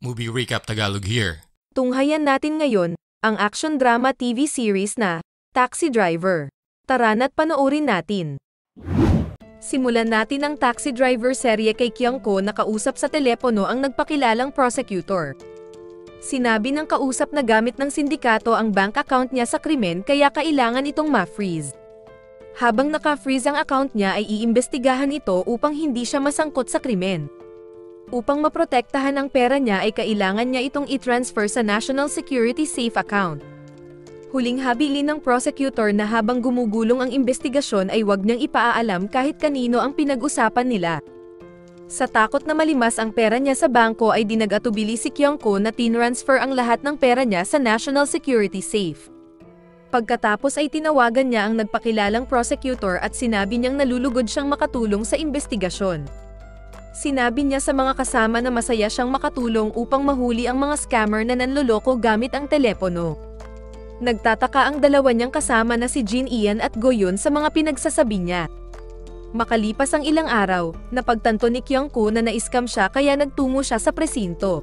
Movie Recap Tagalog here. Tunghayan natin ngayon, ang action drama TV series na Taxi Driver. Tara na't panoorin natin. Simulan natin ang Taxi Driver serye kay Kyung-ko na kausap sa telepono ang nagpakilalang prosecutor. Sinabi ng kausap na gamit ng sindikato ang bank account niya sa krimen kaya kailangan itong ma-freeze. Habang naka-freeze ang account niya ay iimbestigahan ito upang hindi siya masangkot sa krimen. Upang maprotektahan ang pera niya ay kailangan niya itong i-transfer sa National Security Safe account. Huling habilin ng prosecutor na habang gumugulong ang investigasyon ay wag niyang ipaalam kahit kanino ang pinag-usapan nila. Sa takot na malimas ang pera niya sa bangko ay dinagatubili si Kyung-ko na tinransfer ang lahat ng pera niya sa National Security Safe. Pagkatapos ay tinawagan niya ang nagpakilalang prosecutor at sinabi niyang nalulugod siyang makatulong sa investigasyon. Sinabi niya sa mga kasama na masaya siyang makatulong upang mahuli ang mga scammer na nanloloko gamit ang telepono. Nagtataka ang dalawa niyang kasama na si Jin Ian at Go Yoon sa mga pinagsasabi niya. Makalipas ang ilang araw, napagtanto ni Kyung-ko na na-scam siya kaya nagtungo siya sa presinto.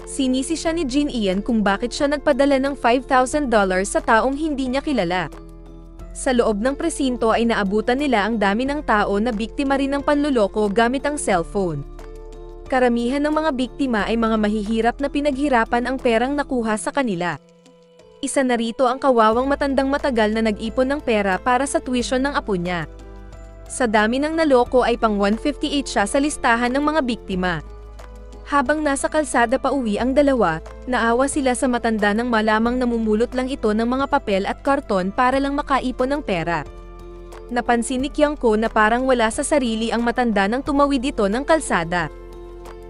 Sinisi siya ni Jin Ian kung bakit siya nagpadala ng $5,000 sa taong hindi niya kilala. Sa loob ng presinto ay naabutan nila ang dami ng tao na biktima rin ng panloloko gamit ang cellphone. Karamihan ng mga biktima ay mga mahihirap na pinaghirapan ang perang nakuha sa kanila. Isa na rito ang kawawang matandang matagal na nag-ipon ng pera para sa tuition ng apo niya. Sa dami ng naloko ay pang 158 siya sa listahan ng mga biktima. Habang nasa kalsada pa uwi ang dalawa, naawa sila sa matanda nang malamang namumulot lang ito ng mga papel at karton para lang makaipon ng pera. Napansin ni Kyung-ko na parang wala sa sarili ang matanda nang tumawid ito ng kalsada.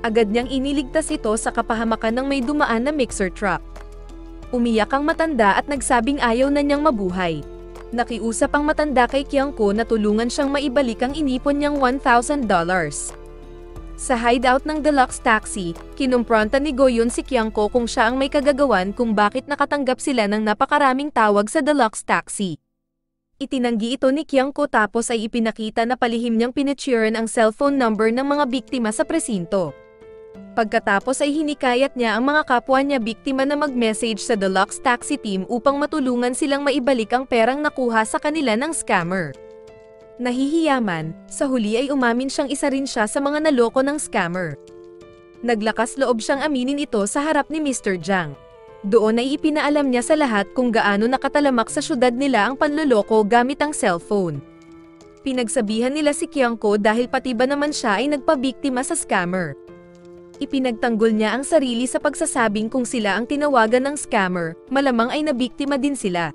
Agad niyang iniligtas ito sa kapahamakan ng may dumaan na mixer truck. Umiyak ang matanda at nagsabing ayaw na niyang mabuhay. Nakiusap ang matanda kay Kyung-ko na tulungan siyang maibalik ang inipon niyang $1,000. Sa hideout ng Deluxe Taxi, kinumpronta ni Go Yoon si Kyung-ko kung siya ang may kagagawan kung bakit nakatanggap sila ng napakaraming tawag sa Deluxe Taxi. Itinanggi ito ni Kyung-ko tapos ay ipinakita na palihim niyang pinecheeran ang cellphone number ng mga biktima sa presinto. Pagkatapos ay hinikayat niya ang mga kapwa niya biktima na mag-message sa Deluxe Taxi team upang matulungan silang maibalik ang perang nakuha sa kanila ng scammer. Nahihiyaman, sa huli ay umamin siyang isa rin siya sa mga naloko ng scammer. Naglakas loob siyang aminin ito sa harap ni Mr. Jang. Doon ay ipinaalam niya sa lahat kung gaano nakatalamak sa syudad nila ang panloloko gamit ang cellphone. Pinagsabihan nila si Kyung-ko dahil pati ba naman siya ay nagpabiktima sa scammer. Ipinagtanggol niya ang sarili sa pagsasabing kung sila ang tinawagan ng scammer, malamang ay nabiktima din sila.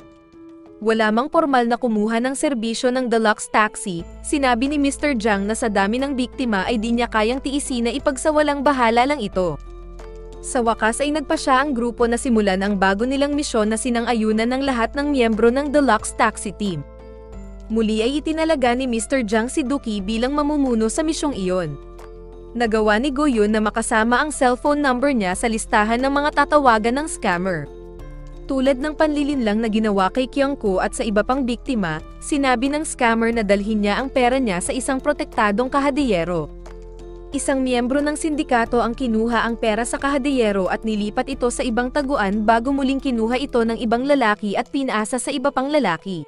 Wala mang formal na kumuha ng serbisyo ng Deluxe Taxi, sinabi ni Mr. Jang na sa dami ng biktima ay di niya kayang tiisin na ipagsawalang bahala lang ito. Sa wakas ay nagpa siya ang grupo na simulan ang bago nilang misyon na sinang-ayunan ng lahat ng miyembro ng Deluxe Taxi team. Muli ay itinalaga ni Mr. Jang si Dookie bilang mamumuno sa misyong iyon. Nagawa ni Go Yoon na makasama ang cellphone number niya sa listahan ng mga tatawagan ng scammer. Tulad ng panlilinlang na ginawa kay Kyung-ko at sa iba pang biktima, sinabi ng scammer na dalhin niya ang pera niya sa isang protektadong kahadiyero. Isang miyembro ng sindikato ang kinuha ang pera sa kahadiyero at nilipat ito sa ibang taguan bago muling kinuha ito ng ibang lalaki at pinaasa sa iba pang lalaki.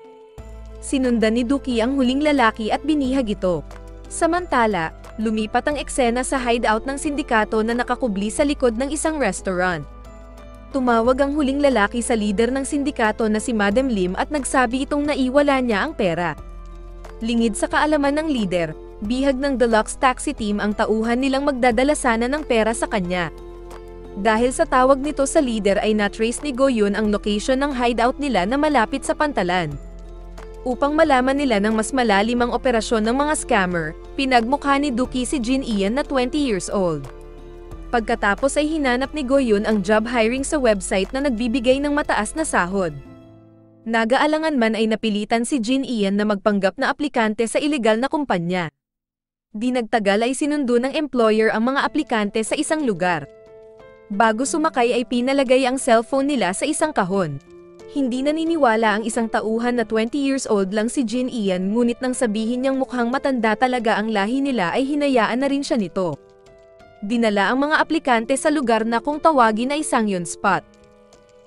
Sinundan ni Dookie ang huling lalaki at binihag ito. Samantala, lumipat ang eksena sa hideout ng sindikato na nakakubli sa likod ng isang restaurant. Tumawag ang huling lalaki sa leader ng sindikato na si Madam Lim at nagsabi itong naiwala niya ang pera. Lingid sa kaalaman ng leader, bihag ng Deluxe Taxi team ang tauhan nilang magdadala sana ng pera sa kanya. Dahil sa tawag nito sa leader ay na-trace ni Go Yoon ang location ng hideout nila na malapit sa pantalan. Upang malaman nila ng mas malalim ang operasyon ng mga scammer, pinagmukha ni Dookie si Jin Ian na 20 years old. Pagkatapos ay hinanap ni Go Yoon ang job hiring sa website na nagbibigay ng mataas na sahod. Nagaalangan man ay napilitan si Jin Ian na magpanggap na aplikante sa ilegal na kumpanya. Di nagtagal ay sinundo ng employer ang mga aplikante sa isang lugar. Bago sumakay ay pinalagay ang cellphone nila sa isang kahon. Hindi naniniwala ang isang tauhan na 20 years old lang si Jin Ian ngunit nang sabihin niyang mukhang matanda talaga ang lahi nila ay hinayaan na rin siya nito. Dinala ang mga aplikante sa lugar na kung tawagin ay Sangyon Spot.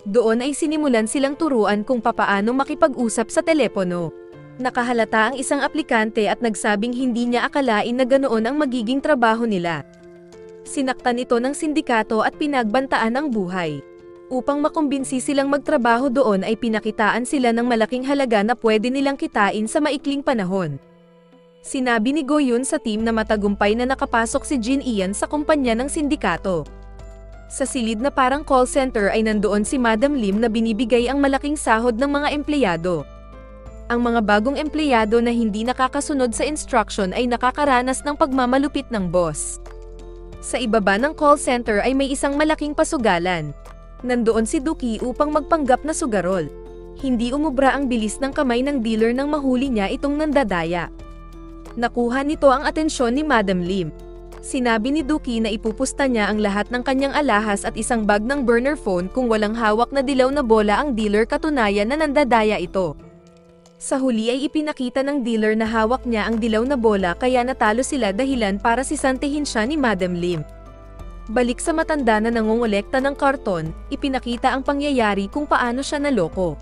Doon ay sinimulan silang turuan kung papaano makipag-usap sa telepono. Nakahalata ang isang aplikante at nagsabing hindi niya akalain na ganoon ang magiging trabaho nila. Sinaktan ito ng sindikato at pinagbantaan ang buhay. Upang makumbinsi silang magtrabaho doon ay pinakitaan sila ng malaking halaga na pwede nilang kitain sa maikling panahon. Sinabi ni Go Yoon sa team na matagumpay na nakapasok si Jin Ian sa kumpanya ng sindikato. Sa silid na parang call center ay nandoon si Madam Lim na binibigay ang malaking sahod ng mga empleyado. Ang mga bagong empleyado na hindi nakakasunod sa instruction ay nakakaranas ng pagmamalupit ng boss. Sa ibaba ng call center ay may isang malaking pasugalan. Nandoon si Duki upang magpanggap na sugarol. Hindi umubra ang bilis ng kamay ng dealer nang mahuli niya itong nandadaya. Nakuha nito ang atensyon ni Madam Lim. Sinabi ni Duki na ipupusta niya ang lahat ng kanyang alahas at isang bag ng burner phone kung walang hawak na dilaw na bola ang dealer, katunayan na nandadaya ito. Sa huli ay ipinakita ng dealer na hawak niya ang dilaw na bola kaya natalo sila, dahilan para sisantihin siya ni Madam Lim. Balik sa matanda na nangongolekta ng karton, ipinakita ang pangyayari kung paano siya naloko.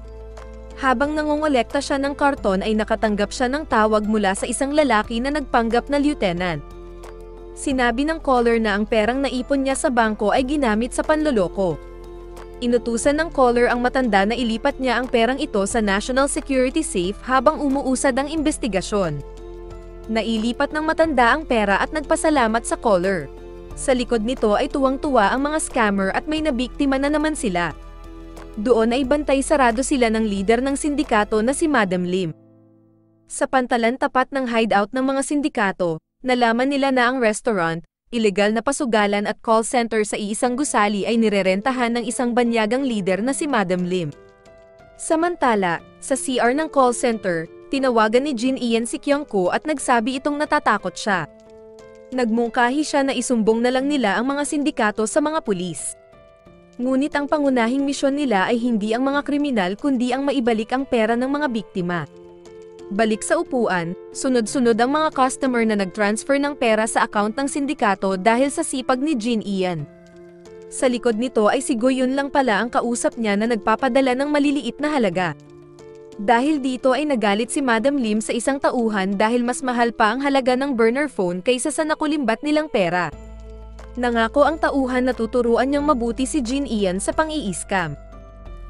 Habang nangongolekta siya ng karton ay nakatanggap siya ng tawag mula sa isang lalaki na nagpanggap na lieutenant. Sinabi ng caller na ang perang naipon niya sa bangko ay ginamit sa panloloko. Inutusan ng caller ang matanda na ilipat niya ang perang ito sa National Security Safe habang umuusad ang investigasyon. Nailipat ng matanda ang pera at nagpasalamat sa caller. Sa likod nito ay tuwang-tuwa ang mga scammer at may nabiktima na naman sila. Doon ay bantay sarado sila ng leader ng sindikato na si Madam Lim. Sa pantalan tapat ng hideout ng mga sindikato, nalaman nila na ang restaurant, ilegal na pasugalan at call center sa iisang gusali ay nirerentahan ng isang banyagang leader na si Madam Lim. Samantala, sa CR ng call center, tinawagan ni Jin Ian si Kyung-ko at nagsabi itong natatakot siya. Nagmungkahi siya na isumbong na lang nila ang mga sindikato sa mga pulis. Ngunit ang pangunahing misyon nila ay hindi ang mga kriminal kundi ang maibalik ang pera ng mga biktima. Balik sa upuan, sunod-sunod ang mga customer na nag-transfer ng pera sa account ng sindikato dahil sa sipag ni Jin Ian. Sa likod nito ay si Go Yoon lang pala ang kausap niya na nagpapadala ng maliliit na halaga. Dahil dito ay nagalit si Madam Lim sa isang tauhan dahil mas mahal pa ang halaga ng burner phone kaysa sa nakulimbat nilang pera. Nangako ang tauhan na tuturuan niyang mabuti si Jin Ian sa pang-i-scam.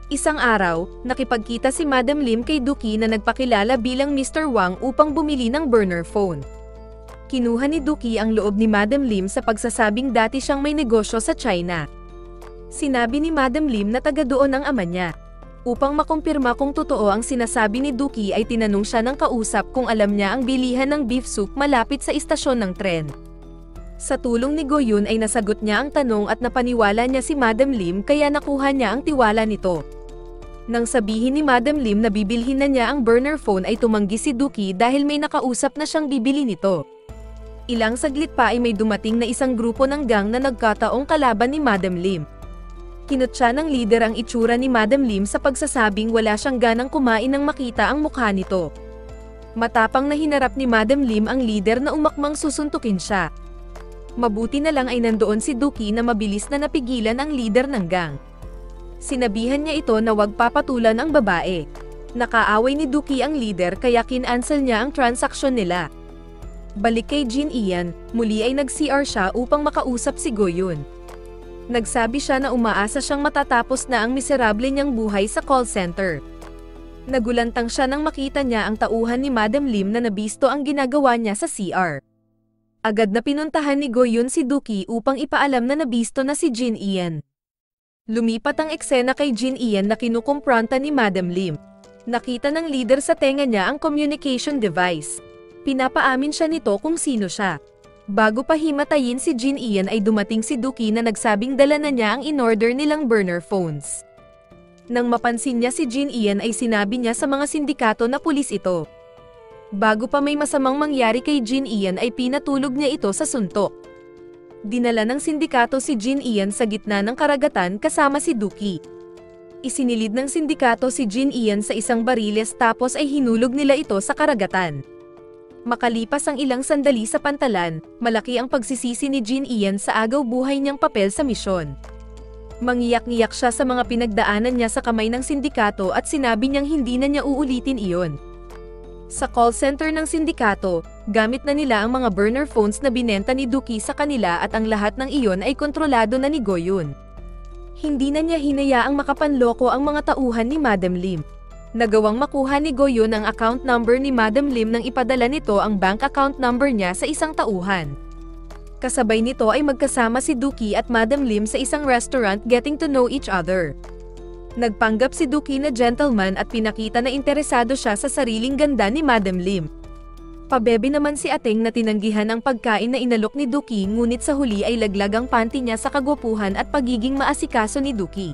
Isang araw, nakipagkita si Madam Lim kay Duki na nagpakilala bilang Mr. Wang upang bumili ng burner phone. Kinuha ni Duki ang loob ni Madam Lim sa pagsasabing dati siyang may negosyo sa China. Sinabi ni Madam Lim na taga doon ang ama niya. Upang makumpirma kung totoo ang sinasabi ni Duki ay tinanong siya ng kausap kung alam niya ang bilihan ng beef soup malapit sa istasyon ng tren. Sa tulong ni Go Yoon ay nasagot niya ang tanong at napaniwala niya si Madam Lim kaya nakuha niya ang tiwala nito. Nang sabihin ni Madam Lim na bibilhin na niya ang burner phone ay tumanggi si Duki dahil may nakausap na siyang bibili nito. Ilang saglit pa ay may dumating na isang grupo ng gang na nagkataong kalaban ni Madam Lim. Kinutya ng leader ang itsura ni Madam Lim sa pagsasabing wala siyang ganang kumain nang makita ang mukha nito. Matapang na hinarap ni Madam Lim ang leader na umakmang susuntukin siya. Mabuti na lang ay nandoon si Duki na mabilis na napigilan ang leader ng gang. Sinabihan niya ito na wag papatulan ang babae. Nakaaway ni Duki ang leader kaya kinansel niya ang transaksyon nila. Balik kay Jin Ian, muli ay nag-CR siya upang makausap si Go Yoon. Nagsabi siya na umaasa siyang matatapos na ang miserable niyang buhay sa call center. Nagulantang siya nang makita niya ang tauhan ni Madam Lim na nabisto ang ginagawa niya sa CR. Agad na pinuntahan ni Go Yoon si Duki upang ipaalam na nabisto na si Jin Ian. Lumipat ang eksena kay Jin Ian na kinukumpronta ni Madam Lim. Nakita ng leader sa tenga niya ang communication device. Pinapaamin siya nito kung sino siya. Bago pa himatayin si Jin Ian ay dumating si Duki na nagsabing dala na niya ang in-order nilang burner phones. Nang mapansin niya si Jin Ian ay sinabi niya sa mga sindikato na pulis ito. Bago pa may masamang mangyari kay Jin Ian ay pinatulog niya ito sa suntok. Dinala ng sindikato si Jin Ian sa gitna ng karagatan kasama si Duki. Isinilid ng sindikato si Jin Ian sa isang bariles tapos ay hinulog nila ito sa karagatan. Makalipas ang ilang sandali sa pantalan, malaki ang pagsisisi ni Jin Ian sa agaw buhay niyang papel sa misyon. Mangiyak-ngiyak siya sa mga pinagdaanan niya sa kamay ng sindikato at sinabi niyang hindi na niya uulitin iyon. Sa call center ng sindikato, gamit na nila ang mga burner phones na binenta ni Dookie sa kanila at ang lahat ng iyon ay kontrolado na ni Go-yoon. Hindi na niya hinayaang makapanloko ang mga tauhan ni Madam Lim. Nagawang makuha ni Go-yoon ang account number ni Madam Lim nang ipadala nito ang bank account number niya sa isang tauhan. Kasabay nito ay magkasama si Dookie at Madam Lim sa isang restaurant getting to know each other. Nagpanggap si Dookie na gentleman at pinakita na interesado siya sa sariling ganda ni Madam Lim. Pabebe naman si Ateng na tinanggihan ang pagkain na inalok ni Dookie ngunit sa huli ay laglag ang panty niya sa kagwapuhan at pagiging maasikaso ni Dookie.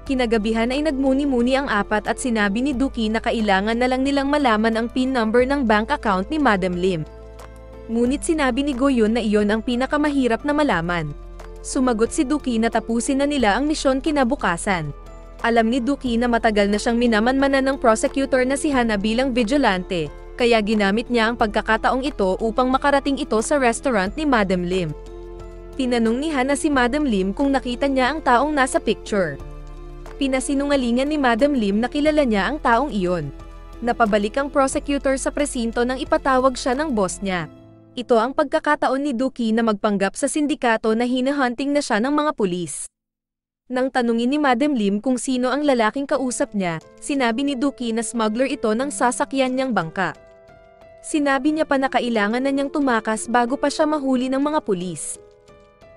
Kinagabihan ay nagmuni-muni ang apat at sinabi ni Dookie na kailangan na lang nilang malaman ang PIN number ng bank account ni Madam Lim. Ngunit sinabi ni Go-yoon na iyon ang pinakamahirap na malaman. Sumagot si Dookie na tapusin na nila ang misyon kinabukasan. Alam ni Dookie na matagal na siyang minamanmanan ng prosecutor na si Hana bilang vigilante, kaya ginamit niya ang pagkakataong ito upang makarating ito sa restaurant ni Madam Lim. Tinanong ni Hana si Madam Lim kung nakita niya ang taong nasa picture. Pinasinungalingan ni Madam Lim na kilala niya ang taong iyon. Napabalik ang prosecutor sa presinto nang ipatawag siya ng boss niya. Ito ang pagkakataon ni Dookie na magpanggap sa sindikato na hinahunting na siya ng mga pulis. Nang tanungin ni Madam Lim kung sino ang lalaking kausap niya, sinabi ni Dookie na smuggler ito ng sasakyan niyang bangka. Sinabi niya pa na kailangan na niyang tumakas bago pa siya mahuli ng mga pulis.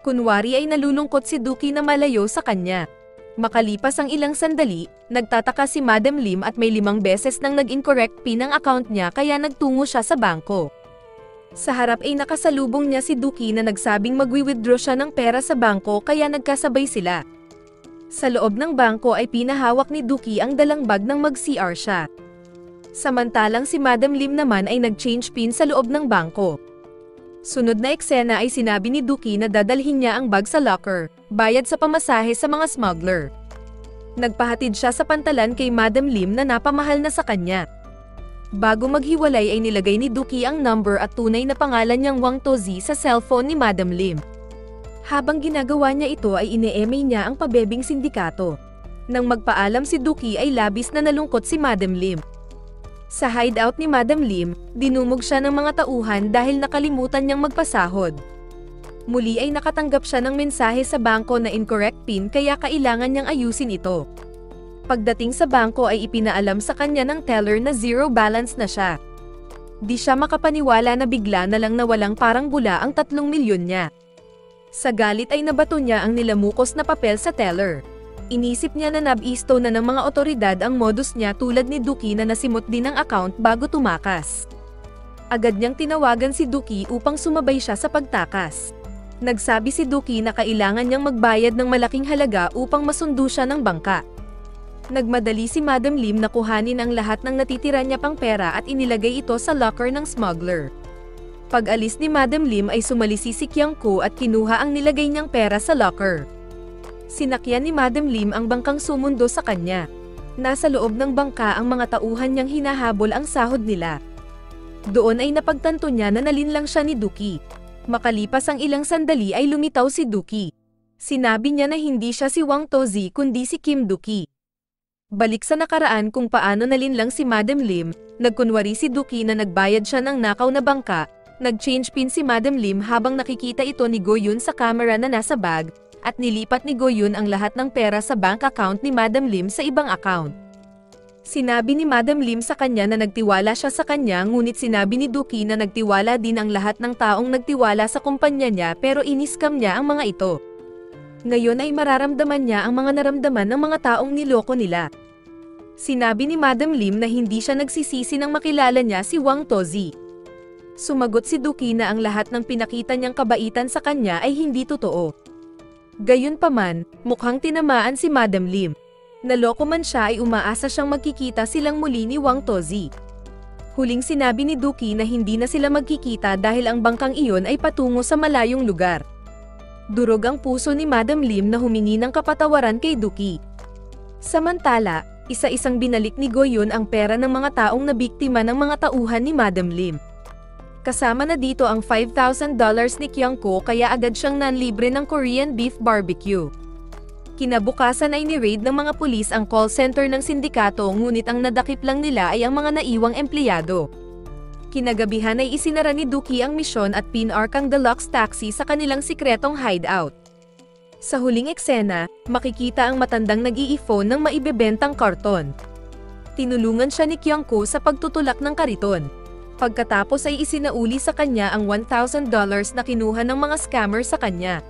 Kunwari ay nalulungkot si Dookie na malayo sa kanya. Makalipas ang ilang sandali, nagtataka si Madam Lim at may 5 beses nang nag-incorrect PIN ang account niya kaya nagtungo siya sa bangko. Sa harap ay nakasalubong niya si Dookie na nagsabing magwi-withdraw siya ng pera sa bangko kaya nagkasabay sila. Sa loob ng bangko ay pinahawak ni Dookie ang dalang bag nang mag-CR siya. Samantalang si Madam Lim naman ay nag-change PIN sa loob ng bangko. Sunod na eksena ay sinabi ni Dookie na dadalhin niya ang bag sa locker, bayad sa pamasahe sa mga smuggler. Nagpahatid siya sa pantalan kay Madam Lim na napamahal na sa kanya. Bago maghiwalay ay nilagay ni Dookie ang number at tunay na pangalan niyang Wang Tozi sa cellphone ni Madam Lim. Habang ginagawa niya ito ay ine-email niya ang pabebing sindikato. Nang magpaalam si Dookie ay labis na nalungkot si Madam Lim. Sa hideout ni Madam Lim, dinumog siya ng mga tauhan dahil nakalimutan niyang magpasahod. Muli ay nakatanggap siya ng mensahe sa bangko na incorrect PIN kaya kailangan niyang ayusin ito. Pagdating sa bangko ay ipinaalam sa kanya ng teller na zero balance na siya. Di siya makapaniwala na bigla na lang nawalang parang bula ang 3 milyon niya. Sa galit ay nabato niya ang nilamukos na papel sa teller. Inisip niya na nabisto na ng mga otoridad ang modus niya tulad ni Dookie na nasimot din ang account bago tumakas. Agad niyang tinawagan si Dookie upang sumabay siya sa pagtakas. Nagsabi si Dookie na kailangan niyang magbayad ng malaking halaga upang masundo siya ng bangka. Nagmadali si Madam Lim na kuhanin ang lahat ng natitira niya pang pera at inilagay ito sa locker ng smuggler. Pag-alis ni Madam Lim ay sumalisi si Kyung-ko at kinuha ang nilagay niyang pera sa locker. Sinakyan ni Madam Lim ang bangkang sumundo sa kanya. Nasa loob ng bangka ang mga tauhan niyang hinahabol ang sahod nila. Doon ay napagtanto niya na nalinlang siya ni Dookie. Makalipas ang ilang sandali ay lumitaw si Dookie. Sinabi niya na hindi siya si Wang Tozi kundi si Kim Dookie. Balik sa nakaraan kung paano nalinlang si Madam Lim, nagkunwari si Dookie na nagbayad siya ng nakaw na bangka, nag-change PIN si Madam Lim habang nakikita ito ni Go-yoon sa camera na nasa bag, at nilipat ni Go-yoon ang lahat ng pera sa bank account ni Madam Lim sa ibang account. Sinabi ni Madam Lim sa kanya na nagtiwala siya sa kanya ngunit sinabi ni Dookie na nagtiwala din ang lahat ng taong nagtiwala sa kumpanya niya pero iniskam niya ang mga ito. Ngayon ay mararamdaman niya ang mga naramdaman ng mga taong niloko nila. Sinabi ni Madam Lim na hindi siya nagsisisi nang makilala niya si Wang Tozi. Sumagot si Dookie na ang lahat ng pinakita niyang kabaitan sa kanya ay hindi totoo. Gayunpaman, mukhang tinamaan si Madam Lim. Naloko man siya ay umaasa siyang magkikita silang muli ni Wang Tozi. Huling sinabi ni Dookie na hindi na sila magkikita dahil ang bangkang iyon ay patungo sa malayong lugar. Durog ang puso ni Madam Lim na humingi ng kapatawaran kay Dookie. Samantala, isa-isang binalik ni Go-yoon ang pera ng mga taong nabiktima ng mga tauhan ni Madam Lim. Kasama na dito ang $5,000 ni Kyung-ko kaya agad siyang nanlibre ng Korean beef barbecue. Kinabukasan ay ni-raid ng mga pulis ang call center ng sindikato ngunit ang nadakip lang nila ay ang mga naiwang empleyado. Kinagabihan ay isinara ni Dookie ang misyon at pinark ang deluxe taxi sa kanilang sikretong hideout. Sa huling eksena, makikita ang matandang nag-i-phone ng maibebentang karton. Tinulungan siya ni Kyung-ko sa pagtutulak ng kariton. Pagkatapos ay isinauli sa kanya ang $1,000 na kinuha ng mga scammer sa kanya.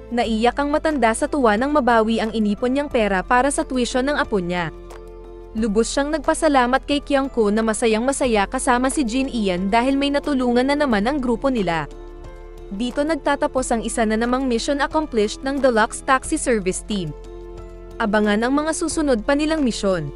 Naiyak ang matanda sa tuwa nang mabawi ang inipon niyang pera para sa tuition ng apo niya. Lubos siyang nagpasalamat kay Kyung-ko na masayang-masaya kasama si Jin Ian dahil may natulungan na naman ang grupo nila. Dito nagtatapos ang isa na namang mission accomplished ng Deluxe Taxi Service Team. Abangan ang mga susunod pa nilang misyon.